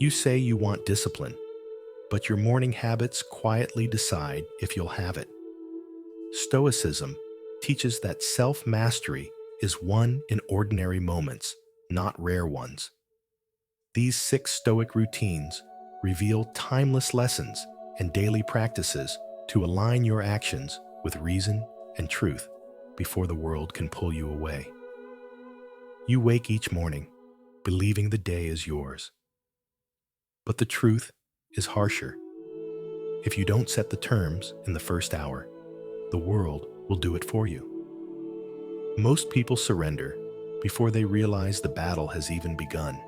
You say you want discipline, but your morning habits quietly decide if you'll have it. Stoicism teaches that self-mastery is won in ordinary moments, not rare ones. These 6 Stoic routines reveal timeless lessons and daily practices to align your actions with reason and truth before the world can pull you away. You wake each morning believing the day is yours. But the truth is harsher. If you don't set the terms in the first hour, the world will do it for you. Most people surrender before they realize the battle has even begun.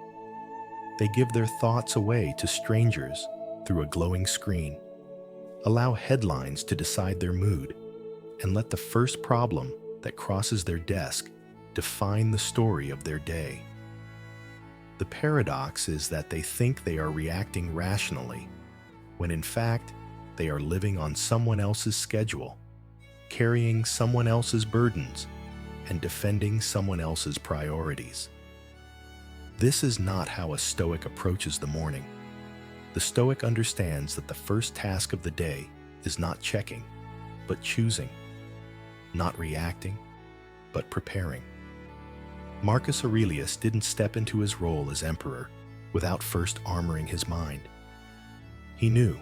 They give their thoughts away to strangers through a glowing screen, allow headlines to decide their mood, and let the first problem that crosses their desk define the story of their day. The paradox is that they think they are reacting rationally, when in fact, they are living on someone else's schedule, carrying someone else's burdens, and defending someone else's priorities. This is not how a Stoic approaches the morning. The Stoic understands that the first task of the day is not checking, but choosing, not reacting, but preparing. Marcus Aurelius didn't step into his role as emperor without first armoring his mind. He knew,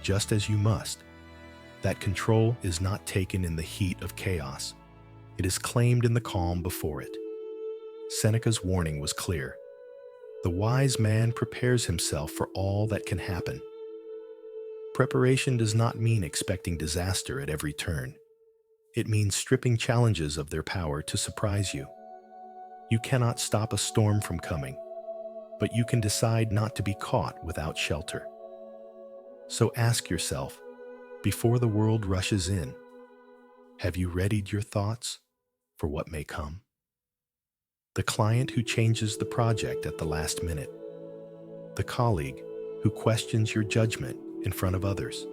just as you must, that control is not taken in the heat of chaos. It is claimed in the calm before it. Seneca's warning was clear. The wise man prepares himself for all that can happen. Preparation does not mean expecting disaster at every turn. It means stripping challenges of their power to surprise you. You cannot stop a storm from coming, but you can decide not to be caught without shelter. So ask yourself, before the world rushes in, have you readied your thoughts for what may come? The client who changes the project at the last minute. The colleague who questions your judgment in front of others.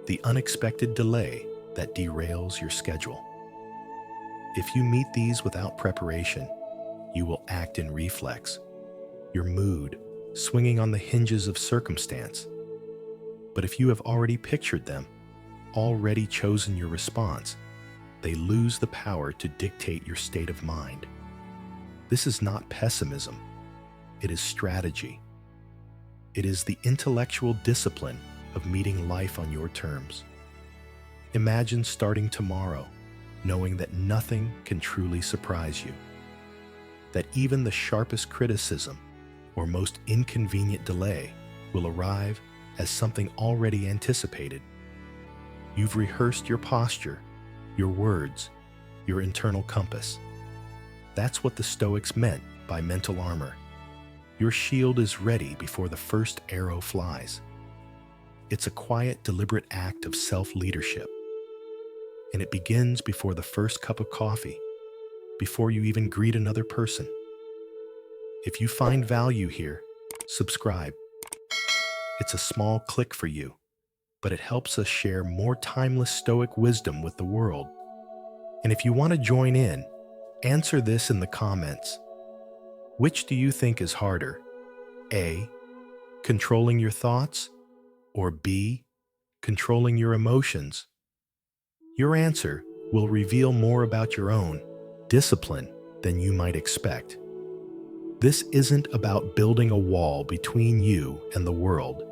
The unexpected delay that derails your schedule. If you meet these without preparation, you will act in reflex, your mood swinging on the hinges of circumstance. But if you have already pictured them, already chosen your response, they lose the power to dictate your state of mind. This is not pessimism, it is strategy. It is the intellectual discipline of meeting life on your terms. Imagine starting tomorrow, knowing that nothing can truly surprise you, that even the sharpest criticism or most inconvenient delay will arrive as something already anticipated. You've rehearsed your posture, your words, your internal compass. That's what the Stoics meant by mental armor. Your shield is ready before the first arrow flies. It's a quiet, deliberate act of self-leadership. And it begins before the first cup of coffee, before you even greet another person. If you find value here, subscribe. It's a small click for you, but it helps us share more timeless Stoic wisdom with the world. And if you want to join in, answer this in the comments. Which do you think is harder? A, controlling your thoughts, or B, controlling your emotions? Your answer will reveal more about your own discipline than you might expect. This isn't about building a wall between you and the world.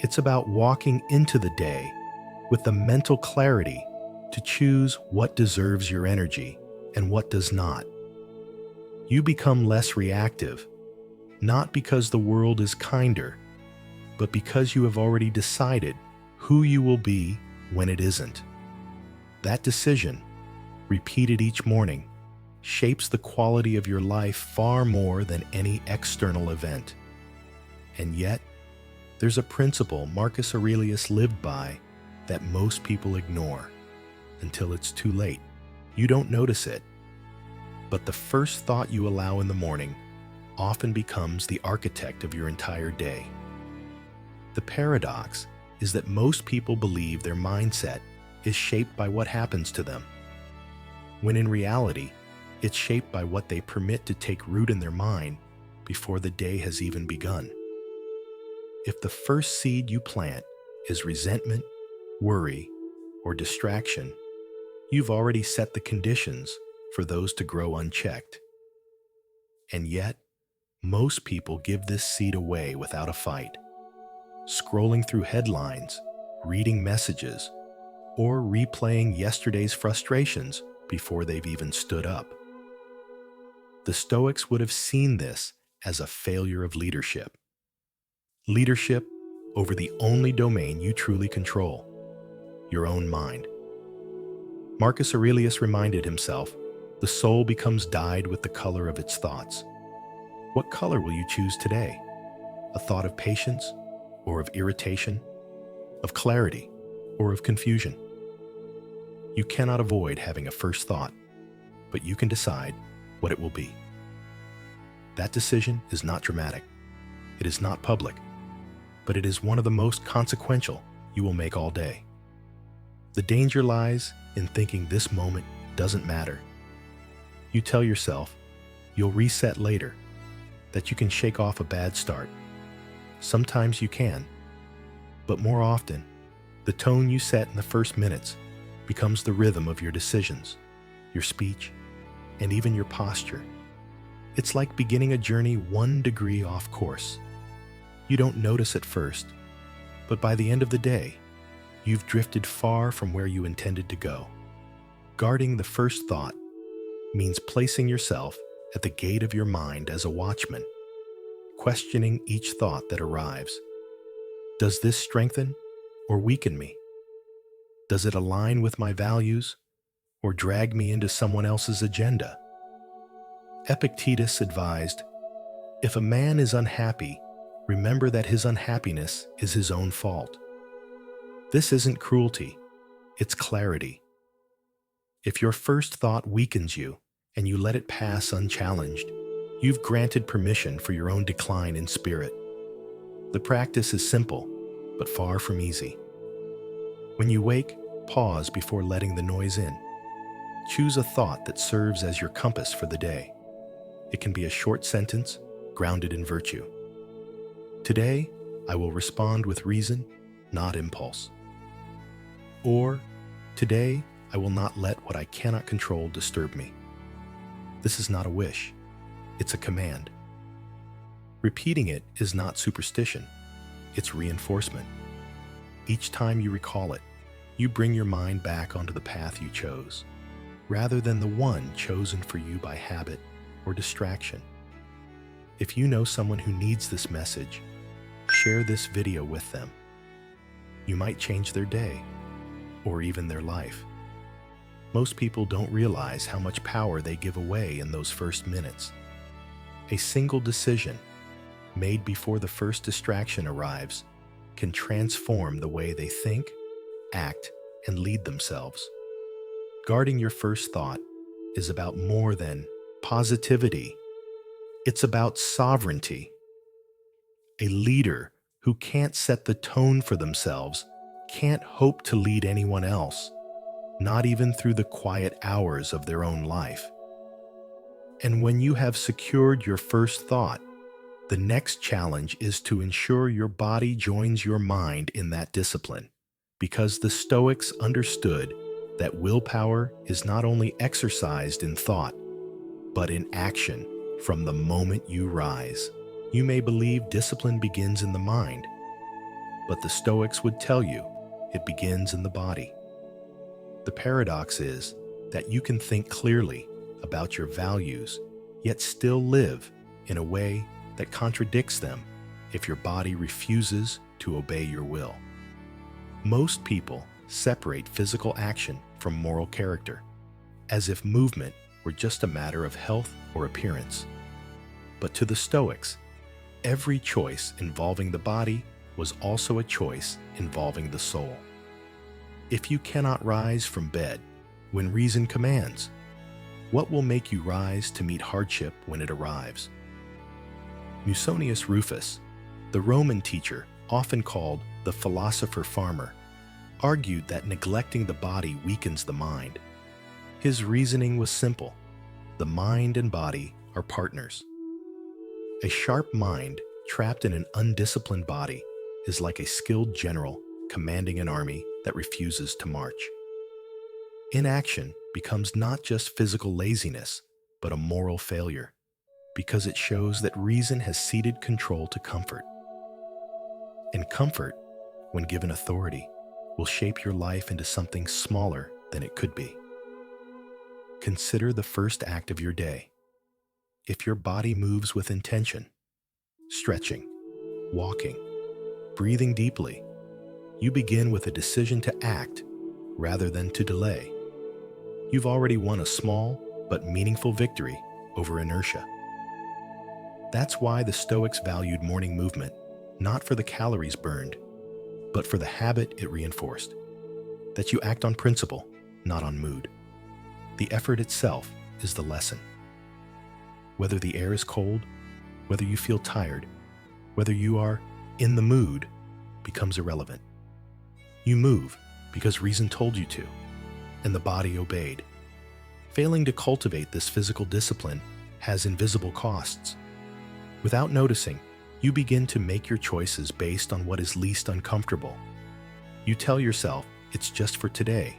It's about walking into the day with the mental clarity to choose what deserves your energy and what does not. You become less reactive, not because the world is kinder, but because you have already decided who you will be when it isn't. That decision, repeated each morning, shapes the quality of your life far more than any external event. And yet, there's a principle Marcus Aurelius lived by that most people ignore until it's too late. You don't notice it, but the first thought you allow in the morning often becomes the architect of your entire day. The paradox is that most people believe their mindset is shaped by what happens to them, when in reality, it's shaped by what they permit to take root in their mind before the day has even begun. If the first seed you plant is resentment, worry, or distraction, you've already set the conditions for those to grow unchecked. And yet, most people give this seed away without a fight, scrolling through headlines, reading messages, or replaying yesterday's frustrations before they've even stood up. The Stoics would have seen this as a failure of leadership. Leadership over the only domain you truly control, your own mind. Marcus Aurelius reminded himself, the soul becomes dyed with the color of its thoughts. What color will you choose today? A thought of patience or of irritation, of clarity or of confusion? You cannot avoid having a first thought, but you can decide what it will be. That decision is not dramatic. It is not public, but it is one of the most consequential you will make all day. The danger lies in thinking this moment doesn't matter. You tell yourself you'll reset later, that you can shake off a bad start. Sometimes you can, but more often, the tone you set in the first minutes becomes the rhythm of your decisions, your speech, and even your posture. It's like beginning a journey 1 degree off course. You don't notice at first, but by the end of the day, you've drifted far from where you intended to go. Guarding the first thought means placing yourself at the gate of your mind as a watchman, questioning each thought that arrives. Does this strengthen or weaken me? Does it align with my values or drag me into someone else's agenda? Epictetus advised, if a man is unhappy, remember that his unhappiness is his own fault. This isn't cruelty, it's clarity. If your first thought weakens you and you let it pass unchallenged, you've granted permission for your own decline in spirit. The practice is simple, but far from easy. When you wake, pause before letting the noise in. Choose a thought that serves as your compass for the day. It can be a short sentence, grounded in virtue. Today, I will respond with reason, not impulse. Or, today, I will not let what I cannot control disturb me. This is not a wish, it's a command. Repeating it is not superstition, it's reinforcement. Each time you recall it, you bring your mind back onto the path you chose, rather than the one chosen for you by habit or distraction. If you know someone who needs this message, share this video with them. You might change their day, or even their life. Most people don't realize how much power they give away in those first minutes. A single decision, made before the first distraction arrives, can transform the way they think, act, and lead themselves. Guarding your first thought is about more than positivity. It's about sovereignty. A leader who can't set the tone for themselves can't hope to lead anyone else, not even through the quiet hours of their own life. And when you have secured your first thought, the next challenge is to ensure your body joins your mind in that discipline, because the Stoics understood that willpower is not only exercised in thought, but in action from the moment you rise. You may believe discipline begins in the mind, but the Stoics would tell you it begins in the body. The paradox is that you can think clearly about your values, yet still live in a way that contradicts them if your body refuses to obey your will. Most people separate physical action from moral character, as if movement were just a matter of health or appearance. But to the Stoics, every choice involving the body was also a choice involving the soul. If you cannot rise from bed when reason commands, what will make you rise to meet hardship when it arrives? Musonius Rufus, the Roman teacher often called the philosopher farmer, argued that neglecting the body weakens the mind. His reasoning was simple: the mind and body are partners. A sharp mind trapped in an undisciplined body is like a skilled general commanding an army that refuses to march. Inaction becomes not just physical laziness, but a moral failure, because it shows that reason has ceded control to comfort. And comfort, when given authority, will shape your life into something smaller than it could be. Consider the first act of your day. If your body moves with intention, stretching, walking, breathing deeply, you begin with a decision to act rather than to delay. You've already won a small but meaningful victory over inertia. That's why the Stoics valued morning movement, not for the calories burned, but for the habit it reinforced. That you act on principle, not on mood. The effort itself is the lesson. Whether the air is cold, whether you feel tired, whether you are in the mood, becomes irrelevant. You move because reason told you to, and the body obeyed. Failing to cultivate this physical discipline has invisible costs. Without noticing, you begin to make your choices based on what is least uncomfortable. You tell yourself it's just for today,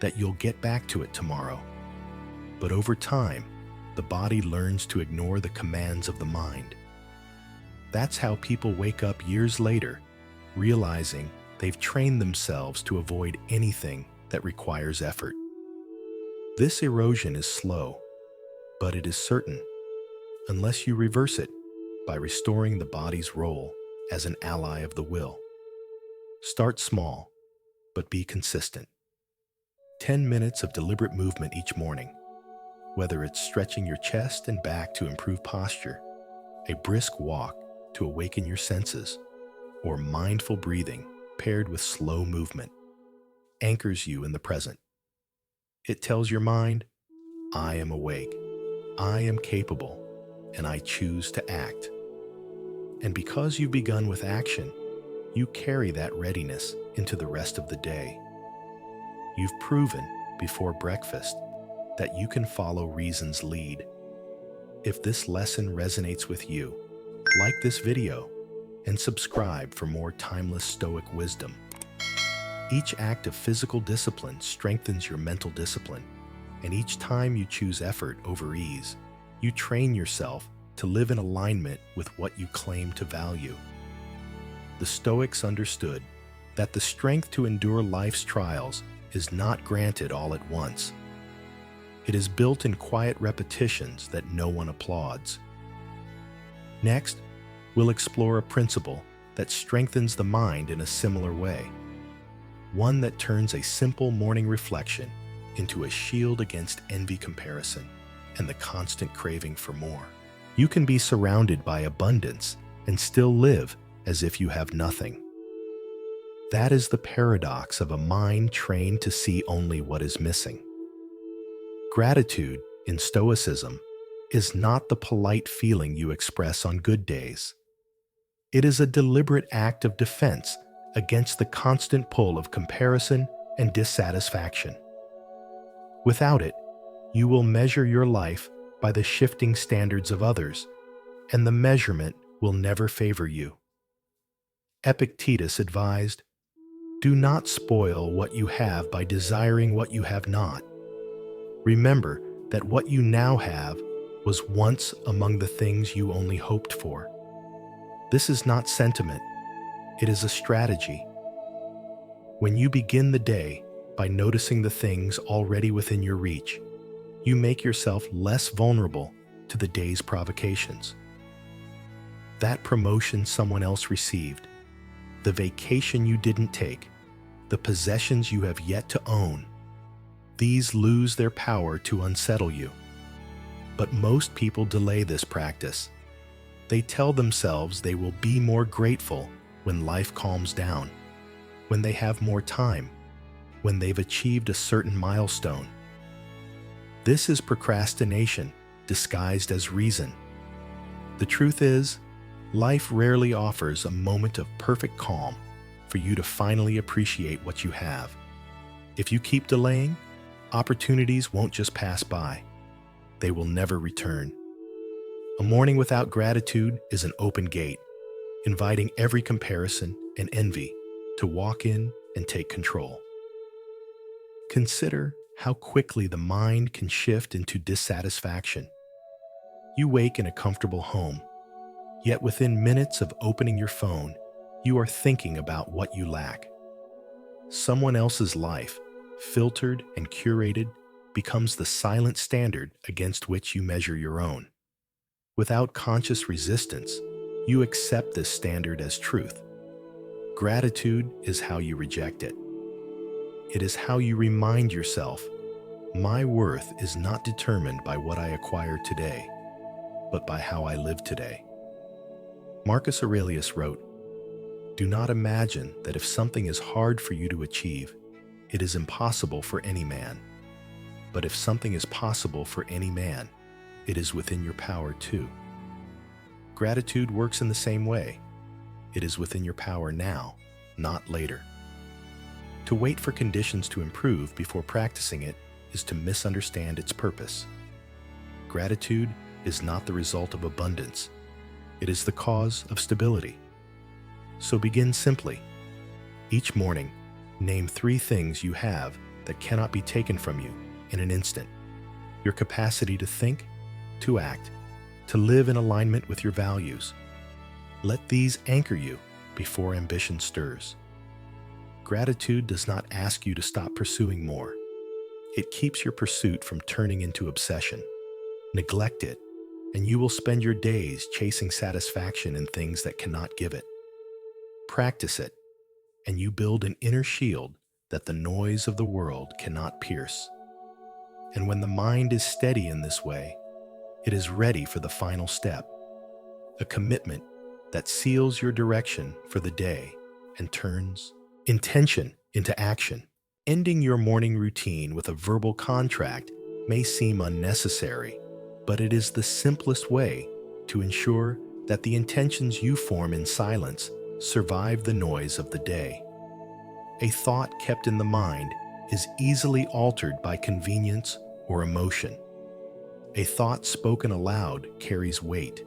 that you'll get back to it tomorrow. But over time, the body learns to ignore the commands of the mind. That's how people wake up years later, realizing they've trained themselves to avoid anything that requires effort. This erosion is slow, but it is certain, unless you reverse it by restoring the body's role as an ally of the will. Start small, but be consistent. 10 minutes of deliberate movement each morning, whether it's stretching your chest and back to improve posture, a brisk walk to awaken your senses, or mindful breathing paired with slow movement, anchors you in the present. It tells your mind, I am awake, I am capable, and I choose to act. And because you've begun with action, you carry that readiness into the rest of the day. You've proven before breakfast that you can follow reason's lead. If this lesson resonates with you, like this video and subscribe for more timeless Stoic wisdom. Each act of physical discipline strengthens your mental discipline, and each time you choose effort over ease, you train yourself to live in alignment with what you claim to value. The Stoics understood that the strength to endure life's trials is not granted all at once. It is built in quiet repetitions that no one applauds. Next, we'll explore a principle that strengthens the mind in a similar way, one that turns a simple morning reflection into a shield against envy, comparison, and the constant craving for more. You can be surrounded by abundance and still live as if you have nothing. That is the paradox of a mind trained to see only what is missing. Gratitude, in Stoicism, is not the polite feeling you express on good days. It is a deliberate act of defense against the constant pull of comparison and dissatisfaction. Without it, you will measure your life by the shifting standards of others, and the measurement will never favor you. Epictetus advised, "Do not spoil what you have by desiring what you have not. Remember that what you now have was once among the things you only hoped for." This is not sentiment, it is a strategy. When you begin the day by noticing the things already within your reach, you make yourself less vulnerable to the day's provocations. That promotion someone else received, the vacation you didn't take, the possessions you have yet to own, these lose their power to unsettle you. But most people delay this practice. They tell themselves they will be more grateful when life calms down, when they have more time, when they've achieved a certain milestone. This is procrastination disguised as reason. The truth is, life rarely offers a moment of perfect calm for you to finally appreciate what you have. If you keep delaying, opportunities won't just pass by. They will never return. A morning without gratitude is an open gate, inviting every comparison and envy to walk in and take control. Consider how quickly the mind can shift into dissatisfaction. You wake in a comfortable home, yet within minutes of opening your phone, you are thinking about what you lack. Someone else's life, filtered and curated, becomes the silent standard against which you measure your own. Without conscious resistance, you accept this standard as truth. Gratitude is how you reject it. It is how you remind yourself, my worth is not determined by what I acquire today, but by how I live today. Marcus Aurelius wrote, "Do not imagine that if something is hard for you to achieve, it is impossible for any man. But if something is possible for any man, it is within your power too." Gratitude works in the same way. It is within your power now, not later. To wait for conditions to improve before practicing it is to misunderstand its purpose. Gratitude is not the result of abundance. It is the cause of stability. So begin simply. Each morning, name 3 things you have that cannot be taken from you in an instant. Your capacity to think, to act, to live in alignment with your values. Let these anchor you before ambition stirs. Gratitude does not ask you to stop pursuing more. It keeps your pursuit from turning into obsession. Neglect it, and you will spend your days chasing satisfaction in things that cannot give it. Practice it, and you build an inner shield that the noise of the world cannot pierce. And when the mind is steady in this way, it is ready for the final step, a commitment that seals your direction for the day and turns intention into action. Ending your morning routine with a verbal contract may seem unnecessary, but it is the simplest way to ensure that the intentions you form in silence survive the noise of the day. A thought kept in the mind is easily altered by convenience or emotion. A thought spoken aloud carries weight.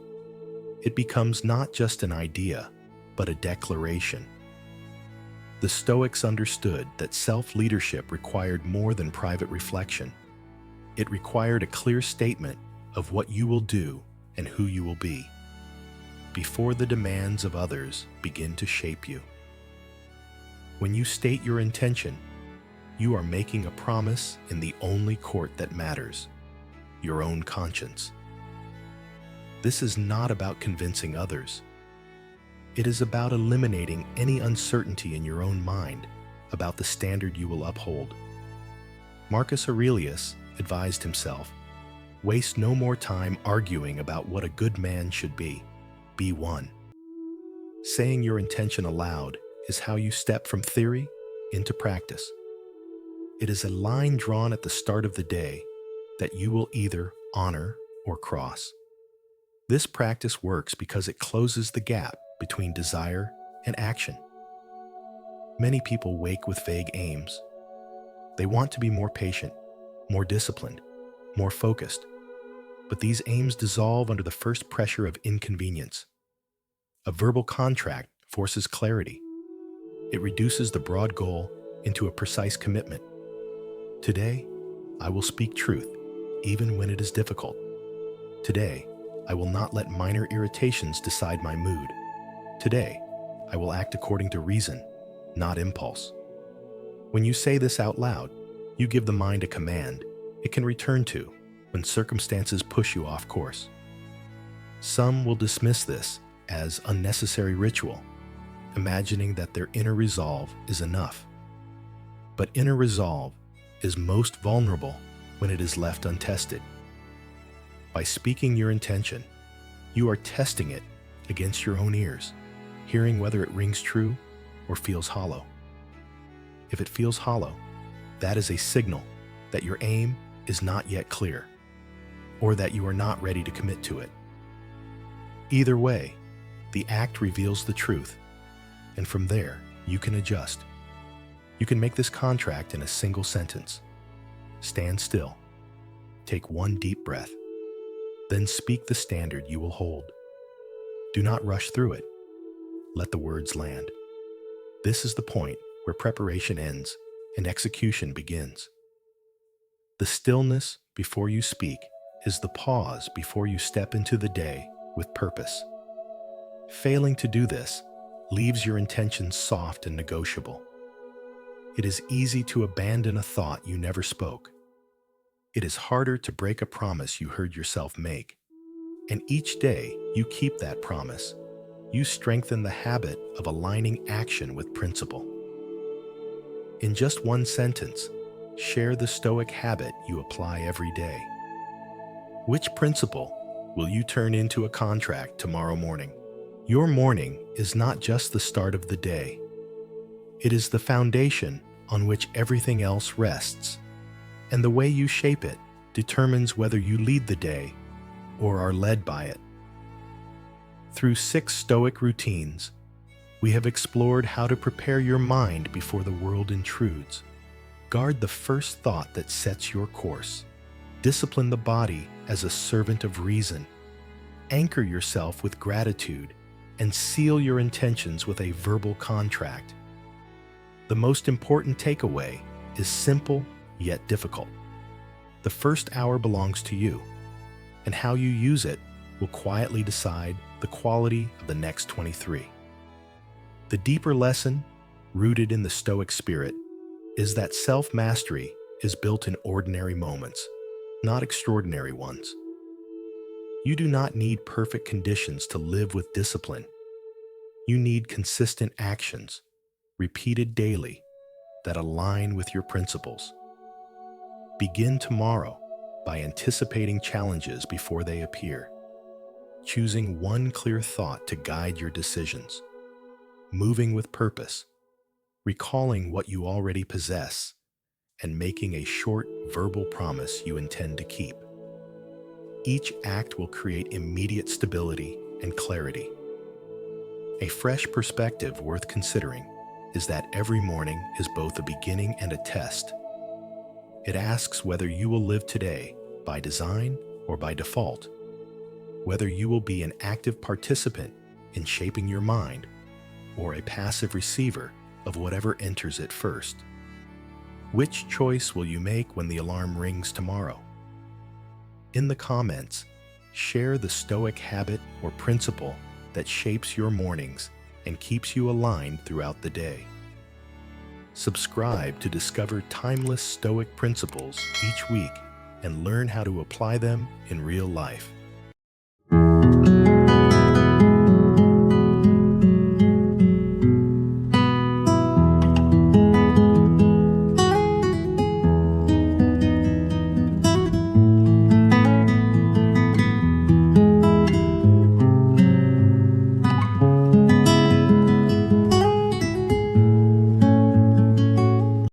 It becomes not just an idea, but a declaration. The Stoics understood that self-leadership required more than private reflection. It required a clear statement of what you will do and who you will be, before the demands of others begin to shape you. When you state your intention, you are making a promise in the only court that matters, your own conscience. This is not about convincing others. It is about eliminating any uncertainty in your own mind about the standard you will uphold. Marcus Aurelius advised himself, "Waste no more time arguing about what a good man should be. Be one." Saying your intention aloud is how you step from theory into practice. It is a line drawn at the start of the day that you will either honor or cross. This practice works because it closes the gap between desire and action. Many people wake with vague aims. They want to be more patient, more disciplined, more focused. But these aims dissolve under the first pressure of inconvenience. A verbal contract forces clarity. It reduces the broad goal into a precise commitment. Today, I will speak truth, even when it is difficult. Today, I will not let minor irritations decide my mood. Today, I will act according to reason, not impulse. When you say this out loud, you give the mind a command it can return to when circumstances push you off course. Some will dismiss this as unnecessary ritual, imagining that their inner resolve is enough. But inner resolve is most vulnerable when it is left untested. By speaking your intention, you are testing it against your own ears, hearing whether it rings true or feels hollow. If it feels hollow, that is a signal that your aim is not yet clear, or that you are not ready to commit to it. Either way, the act reveals the truth, and from there, you can adjust. You can make this contract in a single sentence. Stand still. Take one deep breath. Then speak the standard you will hold. Do not rush through it. let the words land. This is the point where preparation ends and execution begins. The stillness before you speak is the pause before you step into the day with purpose. Failing to do this leaves your intentions soft and negotiable. It is easy to abandon a thought you never spoke. It is harder to break a promise you heard yourself make. And each day you keep that promise, you strengthen the habit of aligning action with principle. In just one sentence, share the Stoic habit you apply every day. Which principle will you turn into a contract tomorrow morning? Your morning is not just the start of the day. It is the foundation on which everything else rests. And the way you shape it determines whether you lead the day or are led by it. Through 6 Stoic routines, we have explored how to prepare your mind before the world intrudes. Guard the first thought that sets your course. Discipline the body as a servant of reason. Anchor yourself with gratitude and seal your intentions with a verbal contract. The most important takeaway is simple yet difficult. The first hour belongs to you, and how you use it will quietly decide the quality of the next 23. The deeper lesson, rooted in the Stoic spirit, is that self-mastery is built in ordinary moments, not extraordinary ones. You do not need perfect conditions to live with discipline. You need consistent actions, repeated daily, that align with your principles. Begin tomorrow by anticipating challenges before they appear, choosing one clear thought to guide your decisions, moving with purpose, recalling what you already possess, and making a short verbal promise you intend to keep. Each act will create immediate stability and clarity. A fresh perspective worth considering is that every morning is both a beginning and a test. It asks whether you will live today by design or by default, whether you will be an active participant in shaping your mind or a passive receiver of whatever enters it first. Which choice will you make when the alarm rings tomorrow? In the comments, share the Stoic habit or principle that shapes your mornings and keeps you aligned throughout the day. Subscribe to discover timeless Stoic principles each week and learn how to apply them in real life.